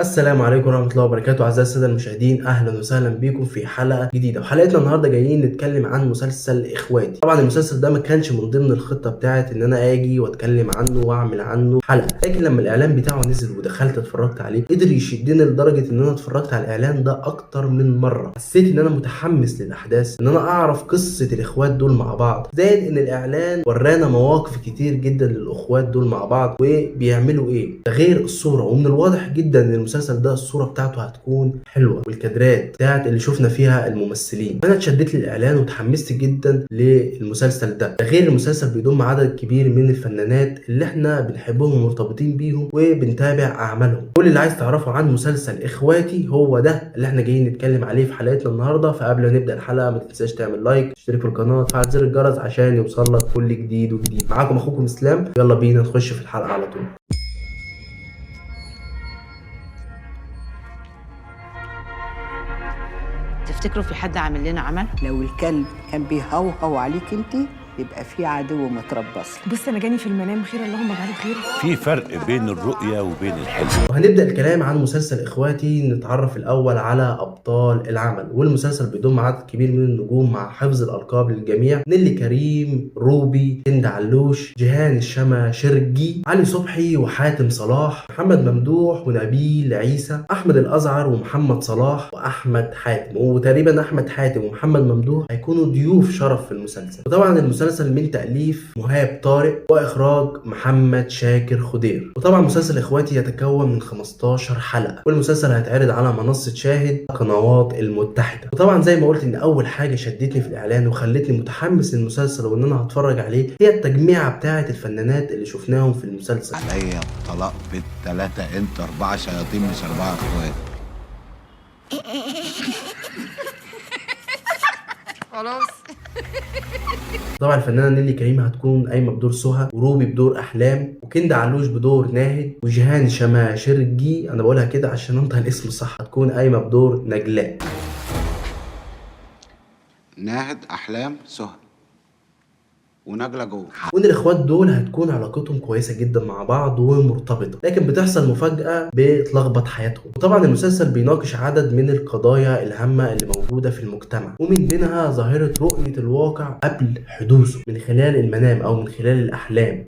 السلام عليكم ورحمة الله وبركاته أعزائي السادة المشاهدين، أهلا وسهلا بيكم في حلقة جديدة. وحلقتنا النهاردة جايين نتكلم عن مسلسل إخواتي. طبعا المسلسل ده ما كانش من ضمن الخطة بتاعت إن أنا أجي وأتكلم عنه وأعمل عنه حلقة، لكن لما الإعلان بتاعه نزل ودخلت اتفرجت عليه قدر يشدني لدرجة إن أنا اتفرجت على الإعلان ده أكتر من مرة. حسيت إن أنا متحمس للأحداث، إن أنا أعرف قصة الإخوات دول مع بعض، زائد إن الإعلان ورانا مواقف كتير جدا للإخوات دول مع بعض وبيعملوا إيه. ده غير الصورة، ومن الواضح جدا إن المسلسل ده الصورة بتاعته هتكون حلوة، والكادرات بتاعت اللي شفنا فيها الممثلين. انا اتشدت للاعلان وتحمست جدا للمسلسل ده غير المسلسل بيضم عدد كبير من الفنانات اللي احنا بنحبهم ومرتبطين بيهم وبنتابع اعمالهم. كل اللي عايز تعرفه عن مسلسل اخواتي هو ده اللي احنا جايين نتكلم عليه في حلقتنا النهارده. فقبل ما نبدا الحلقه ما تنساش تعمل لايك، تشترك في القناه، وتفعل زر الجرس عشان يوصلك كل جديد وجديد. معاكم اخوكم اسلام، يلا بينا نخش في الحلقه على طول. تفتكروا في حد عامل لنا عمل؟ لو الكلب كان بيهوهو عليك انت يبقى في عدو متربص. بص انا جاني في المنام خير، اللهم اجعله خير. في فرق بين الرؤية وبين الحلم. وهنبدأ الكلام عن مسلسل إخواتي. نتعرف الأول على أبطال العمل، والمسلسل بيضم عدد كبير من النجوم مع حفظ الألقاب للجميع: نيلي كريم، روبي، هند علوش، جيهان الشماشرجي، علي صبحي وحاتم صلاح، محمد ممدوح ونبيل عيسى، أحمد الأزعر ومحمد صلاح وأحمد حاتم. وتقريبا أحمد حاتم ومحمد ممدوح هيكونوا ضيوف شرف في المسلسل. وطبعا المسلسل من تأليف مهاب طارق وإخراج محمد شاكر خضير. وطبعا مسلسل إخواتي يتكون من 15 حلقة، والمسلسل هيتعرض على منصة شاهد قنوات المتحدة. وطبعا زي ما قلت إن أول حاجة شدتني في الإعلان وخلتني متحمس للمسلسل وإن أنا هتفرج عليه هي التجميعة بتاعة الفنانات اللي شفناهم في المسلسل. عليا الطلاق بالتلاتة، انت 4 شياطين مش 4 اخوات. خلاص. طبعا الفنانه نيلي كريم هتكون قايمه بدور سهى، وروبي بدور احلام، وكندا علوش بدور ناهد، وجيهان الشماشرجي، انا بقولها كده عشان انطق الاسم صح، هتكون قايمه بدور نجلاء. ناهد، احلام، سهى ونجلة جوه. وان الاخوات دول هتكون علاقتهم كويسه جدا مع بعض ومرتبطه، لكن بتحصل مفاجاه بتلخبط حياتهم. وطبعا المسلسل بيناقش عدد من القضايا الهامه اللي موجوده في المجتمع، ومن بينها ظاهره رؤيه الواقع قبل حدوثه من خلال المنام او من خلال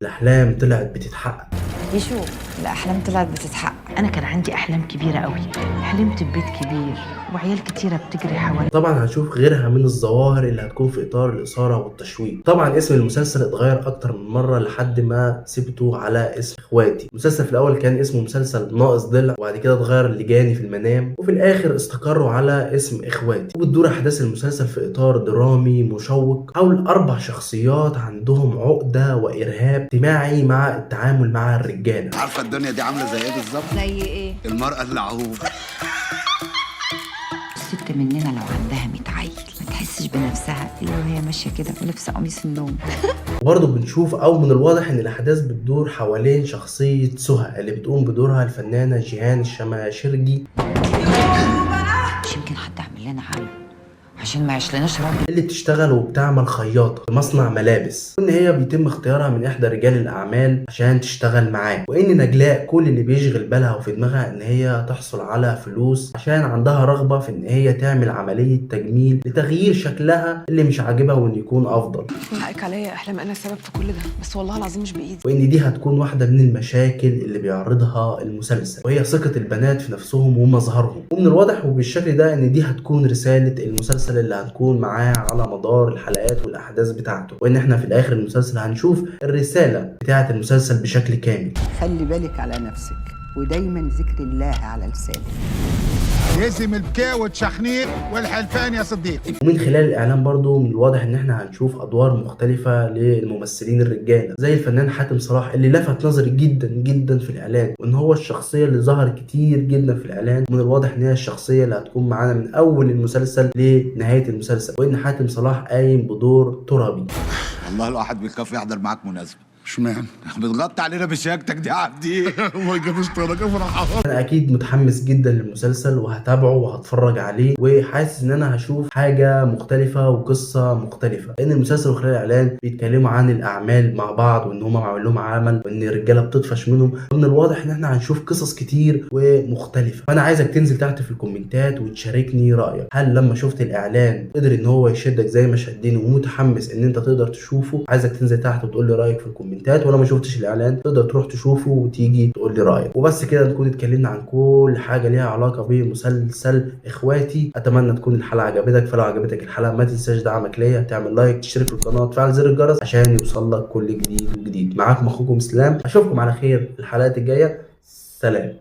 الاحلام طلعت بتتحقق. يشو الأحلام طلعت بتتحقق. انا كان عندي احلام كبيره قوي، حلمت ببيت كبير وعيال كتيره بتجري حوالي. طبعا هنشوف غيرها من الظواهر اللي هتكون في اطار الاثاره والتشويق. طبعا اسم المسلسل اتغير اكتر من مره لحد ما سبته على اسم اخواتي. المسلسل في الاول كان اسمه مسلسل ناقص ضلع، وبعد كده اتغير لجاني في المنام، وفي الاخر استقروا على اسم اخواتي. وبتدور احداث المسلسل في اطار درامي مشوق حول 4 شخصيات عندهم عقده وارهاب اجتماعي مع التعامل مع الرجاله. عارفة الدنيا دي عاملة زي ايه بالظبط؟ زي ايه؟ المرأة اللعوبة. الست مننا لو عندها 100 عيل ما تحسش بنفسها الا وهي ماشيه كده ولابسه قميص النوم. وبرضه بنشوف او من الواضح ان الاحداث بتدور حوالين شخصيه سهى اللي بتقوم بدورها الفنانه جيهان الشماشرجي، مش يمكن حد عامل لنا عمل عشان ما يعيشلناش راجل. اللي بتشتغل وبتعمل خياطة في مصنع ملابس، وان هي بيتم اختيارها من احدى رجال الاعمال عشان تشتغل معاه. وان نجلاء كل اللي بيشغل بالها وفي دماغها ان هي تحصل على فلوس عشان عندها رغبة في ان هي تعمل عملية تجميل لتغيير شكلها اللي مش عاجبها وان يكون افضل. حقك عليا يا احلام، انا السبب في كل ده، بس والله العظيم مش بايدي. وان دي هتكون واحدة من المشاكل اللي بيعرضها المسلسل، وهي ثقة البنات في نفسهم ومظهرهم. ومن الواضح وبالشكل ده ان دي هتكون رسالة المسلسل اللي هنكون معاه على مدار الحلقات والاحداث بتاعته، وان احنا في الاخر المسلسل هنشوف الرسالة بتاعة المسلسل بشكل كامل. خلي بالك على نفسك ودايما ذكر الله على لسانك. يزم البكاء شحنيق والحلفان يا صديق. ومن خلال الاعلان برضو من الواضح ان احنا هنشوف ادوار مختلفة للممثلين الرجالة، زي الفنان حاتم صلاح اللي لفت نظري جدا جدا في الاعلان، وان هو الشخصية اللي ظهر كتير جدا في الاعلان. من الواضح ان هي الشخصية اللي هتكون معانا من اول المسلسل لنهاية المسلسل، وان حاتم صلاح قايم بدور ترابي. والله الواحد بيخاف يحضر معاك مناسبة. اشمعنى؟ بتغطي علينا بشياكتك دي يا عبدي. ما يجيبوش طريقة افرح. انا اكيد متحمس جدا للمسلسل وهتابعه وهتفرج عليه، وحاسس ان انا هشوف حاجه مختلفه وقصه مختلفه، لان المسلسل وخلال الاعلان بيتكلموا عن الاعمال مع بعض وان هم عملوا لهم عمل وان الرجاله بتطفش منهم. من الواضح ان احنا هنشوف قصص كتير ومختلفه. فانا عايزك تنزل تحت في الكومنتات وتشاركني رايك. هل لما شفت الاعلان قدر ان هو يشدك زي ما شدني ومتحمس ان انت تقدر تشوفه؟ عايزك تنزل تحت وتقول لي رايك في الكومنتات، ولا ما شفتش الاعلان تقدر تروح تشوفه وتيجي تقول لي رايك. وبس كده نكون اتكلمنا عن كل حاجه ليها علاقه بمسلسل اخواتي. اتمنى تكون الحلقه عجبتك، فلو عجبتك الحلقه ما تنساش دعمك ليا، تعمل لايك، تشترك في القناه، تفعل زر الجرس عشان يوصل لك كل جديد وجديد. معاكم اخوكم اسلام، اشوفكم على خير الحلقات الجايه. سلام.